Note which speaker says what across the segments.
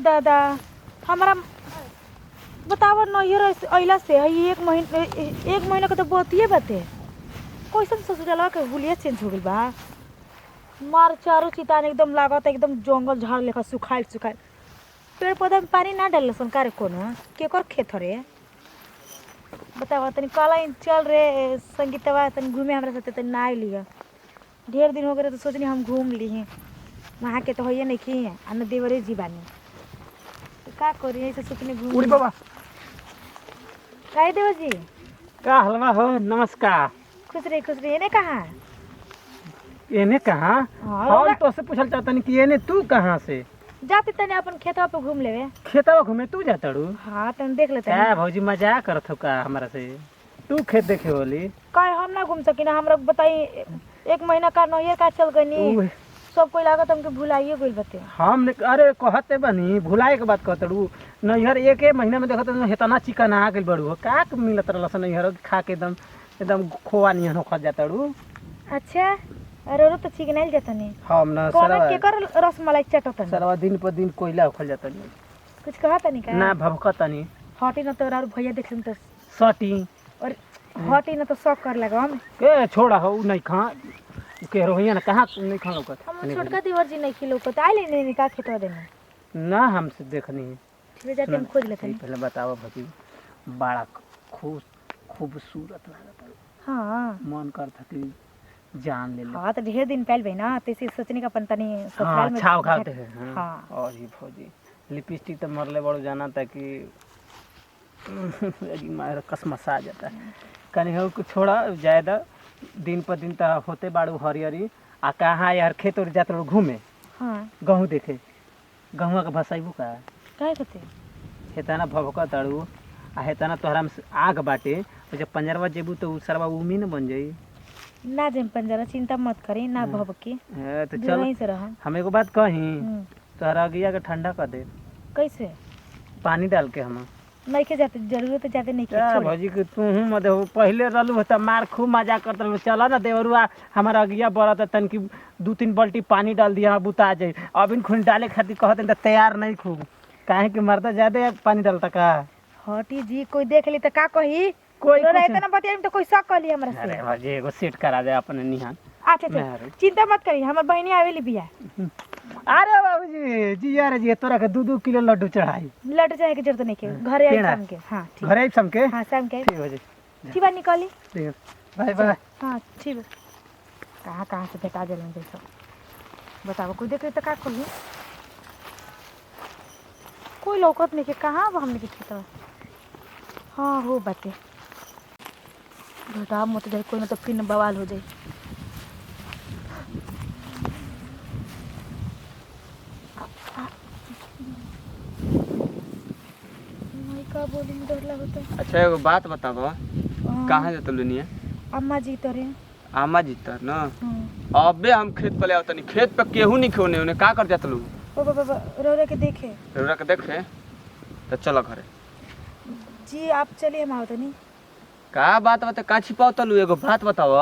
Speaker 1: दादा हमारा बताओ नैहर अइला से है 1 महीना के तो बतिए बाते कैसन ससुराल के हुलिया चेंज हो गइल बा। मार चारों चितान एकदम लागत एकदम जंगल झाड़ लेखा सुखाइल सुखाइल पेड़ पौधा में पानी ना डाल सन कोनो केकर खेत रे बतावा तनी काला चल रे संगीतवा तनी घूमे हमरा साथे तनी ना आइलिया ढेर दिन हो गए तो सोचनी हम घूम ली वहाँ के तो होइए नहीं की आ न देवरे जी बानी तो का करी ऐसे सोचनी घूम
Speaker 2: उड़ी बाबा
Speaker 1: काहे देवर जी
Speaker 2: का हलवा हो नमस्कार।
Speaker 1: खुश रही एने कहाँ
Speaker 2: एने कहाँ
Speaker 1: हाँ,
Speaker 2: हम तो से पूछल चाहतनी कि एने तू कहाँ से
Speaker 1: जाते तने अपन खेतवा पे घूम लेवे।
Speaker 2: खेतवा घूमे तू जातड़ू
Speaker 1: हाँ तने देख लेते
Speaker 2: क्या भौजी मजाक करत हो का हमरा से तू खेत देखे होली
Speaker 1: काहे हम ना घूम सकी ना हमरा बताई 1 महीना का नैहर का चल गनी सब कोई लागत हमके भुलाइए गइल बते।
Speaker 2: हम अरे कहते बनी भुलाए के बात कहतड़ू नैहर एक महीना में देखत हेतना चिकन आ गइल बड़ू का मिलत रहल सन नैहर खा के एकदम खोआ नियन होखत जातड़ू।
Speaker 1: अच्छा अरे तो चिकनाइल जातनी
Speaker 2: हम ना
Speaker 1: कोना केकर रसमलाई चटतनी
Speaker 2: सरवा दिन पर दिन कोयला होखल जातनी
Speaker 1: कुछ कहतनी का
Speaker 2: ना भभकतनी
Speaker 1: हटी न तो और भैया देख तो
Speaker 2: सटी
Speaker 1: और हटी न तो शौक कर लगा हम
Speaker 2: के छोड़ा हो नहीं खा के रोहिया ना कहाँ नहीं खा लौकत
Speaker 1: हम छोटका देवर जी नहीं खिलो को ताई लेने नहीं का खेतवा देने
Speaker 2: ना हमसे देखनी है
Speaker 1: फिर जाके हम खोज लेते हैं।
Speaker 2: पहले बताओ भजी बड़ा खूबसूरत लागत
Speaker 1: हां
Speaker 2: मन करता कि जान ले ले।
Speaker 1: हां तो ढेर दिन पहले ना तैसे सोचने का अपन तनी ससुराल में
Speaker 2: छाव खाते हैं
Speaker 1: हां
Speaker 2: और ये भौजी लिपस्टिक तो मरले बड़ो जाना था कि अजी मार कसमसा आ जाता है कहीं हो कुछ छोड़ा ज्यादा दिन पर दिन तो होते बाड़ू हरियरी आ कहाँ यार खेत और जात घूमे
Speaker 1: हां
Speaker 2: गहूँ देखे गहुआ के भसाइबू का
Speaker 1: काहे कहते
Speaker 2: हेतना भभका तड़ू आ हेतना तोहरा में आग बाटे जब पंजरवा जेबू तो उ सरवा उमी न बन जाई
Speaker 1: ना जेम पंजरा चिंता मत करी ना भभकी
Speaker 2: तो
Speaker 1: दूर
Speaker 2: चल
Speaker 1: ही से रह
Speaker 2: हम एगो बात कही तोहरा अगिया के ठंडा कर दे
Speaker 1: कैसे
Speaker 2: पानी डाल के हम
Speaker 1: नहीं के जाते जरूरत है जाते नहीं
Speaker 2: क्या
Speaker 1: के
Speaker 2: भौजी के तू मत हो पहले रहलू त मार खूब मजा करत रहलू चल ना देवरुआ हमारा अगिया बरत तन की 2-3 बाल्टी पानी डाल दिया बुता जाए अब इन खुन डाले खातिर कहत त तैयार नहीं खूब काहे कि मरता ज्यादा पानी डालता का
Speaker 1: हटी जी कोई देख ली तो का कही
Speaker 2: कोई
Speaker 1: तो रहते ना बतिया तो कोई शक कर ली हमरा से।
Speaker 2: अरे भौजी एगो सेट करा दे अपने निहान
Speaker 1: अच्छा अच्छा चिंता मत करी हमर बहनी आवेली बिया
Speaker 2: अरे बाबूजी जी यार जी तोरा के 2-2 किलो लड्डू चढ़ाई
Speaker 1: लट जाए के जरूरत नहीं के घरे आई शाम के हां ठीक
Speaker 2: घरे शाम के
Speaker 1: हां शाम के
Speaker 2: ठीक हो जी
Speaker 1: ठीक बा निकली
Speaker 2: ठीक है बाय बाय
Speaker 1: हां ठीक बा कहां से भेटा जलन जैसा बताओ कोई देख तो का खोली कोई लौकत नहीं के कहां बा हमने के खेत हां हो बाते बेटा मत जाए कोई ना तो फिर बवाल हो जाए। का बोली में डर लगता है।
Speaker 3: अच्छा एगो बात बताबो कहाँ जात लुनिया
Speaker 1: अम्मा जी तोरे
Speaker 3: आमा जीता ना अबे हम खेत पे ले आवतनी खेत पे केहू नहीं खोने उन्हें का कर जात लू
Speaker 1: ओ बाबा रोरे के देखे
Speaker 3: रौरा के देखे तो चलो घरे
Speaker 1: जी आप चलिए हम आवत नहीं
Speaker 3: का बात बता का छिपाव तलू एगो बात बताओ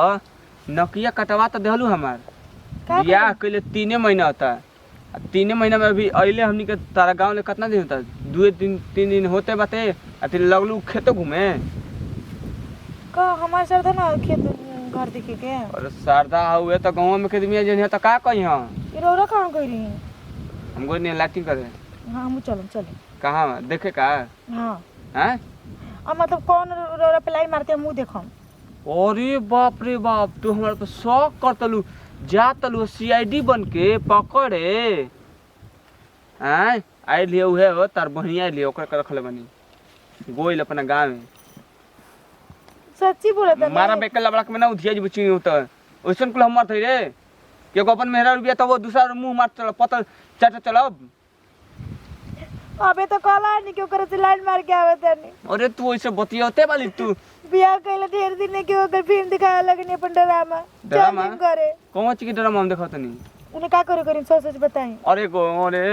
Speaker 3: नकिया कटवा तो देहलू हमार
Speaker 1: का
Speaker 3: बियाह कइले 3 महीना होता 3 महीना में अभी अइले हमनी के तारा गांव में कितना दिन होता 2-3 दिन होते बाते आ फिर लगलू खेतो घूमे
Speaker 1: का हमार सर था ना खेत घर देखे के
Speaker 3: और शारदा हुए तो गांव में खेत में जन तो का कही हां
Speaker 1: ये रोरा कहां गई रही
Speaker 3: हमको नहीं लाइटिंग करे
Speaker 1: हां हम चले
Speaker 3: कहां देखे का
Speaker 1: हां
Speaker 3: हैं
Speaker 1: अब मतलब कौन रोरा प्लाई मारते हम मुंह देखम
Speaker 3: अरे बाप रे बाप तू हमारे पे शौक करतलू जा तलू सीआईडी बन के पकड़े हैं आइल है उहे हो तार बहनिया आइल ओकर के रखले बनी गोइल अपना गांव में
Speaker 1: सच्ची बोलत है
Speaker 3: मारा बेकल लबड़ा के में ना उधिया जी बुची होता ओइसन कुल हमर थई रे के को अपन मेहरा रुपया तब दूसरा मुंह मार चल पतल चट चलो
Speaker 1: अबे तो कला नहीं क्यों करे से लाइन मार के आवत है
Speaker 3: अरे तू ओइसे बतियोते वाली तू
Speaker 1: बियाह कइले ढेर दिन ने क्यों कर फिल्म दिखावे लगनी अपन ड्रामा
Speaker 3: ड्रामा?
Speaker 1: चल करे
Speaker 3: कौन चीज के ड्रामा हम देखत नहीं
Speaker 1: उन्हें का करे सच बताई
Speaker 3: अरे को अरे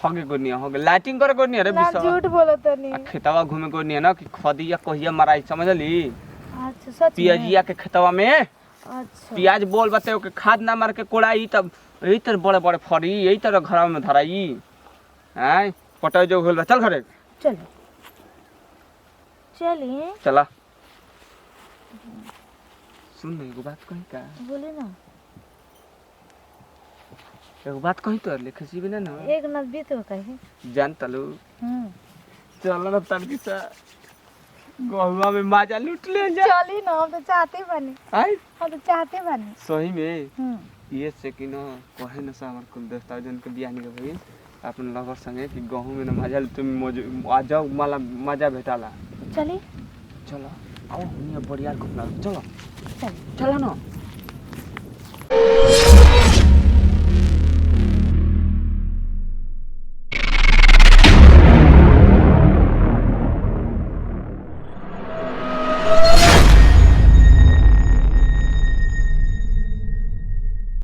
Speaker 3: होगे गोनिया होगे लाइटिंग करे गोनिया रे
Speaker 1: ना
Speaker 3: बिसवा
Speaker 1: झूठ बोलत नहीं
Speaker 3: खेतवा घूमे गोनिया ना कि खदिया कहिया मराई समझली
Speaker 1: अच्छा सच में
Speaker 3: पियाजिया के खेतवा में
Speaker 1: अच्छा
Speaker 3: पियाज बोल बताओ के खाद ना मार के कोड़ाई तब यही तरह बड़े बड़े फड़ी यही तरह घर में धराई हैं पटाई जो होल बा चल घरे
Speaker 1: चलो चलिए
Speaker 3: चला सुन ना एगो बात कही का
Speaker 1: बोले ना
Speaker 3: एगो बात कही तो ले खसी बिना ना
Speaker 1: एक नब्बे तो कहे
Speaker 3: जान तलू
Speaker 1: हम्म
Speaker 3: चल ना तनकी सा गहुआ में माजा लूट ले जा
Speaker 1: चली ना हम तो चाहते बने
Speaker 3: आई
Speaker 1: हम तो चाहते बने
Speaker 3: सही में ये से कि न कहे न सा हमर कुल दोस्त जन के बियाह निके भइल अपन लवर संगे कि गहू में न मजा तुम आ जाओ मला मजा भेटाला
Speaker 1: चली
Speaker 3: चलो आओ हुनिया बढ़िया को चलो
Speaker 1: चल
Speaker 3: चलो ना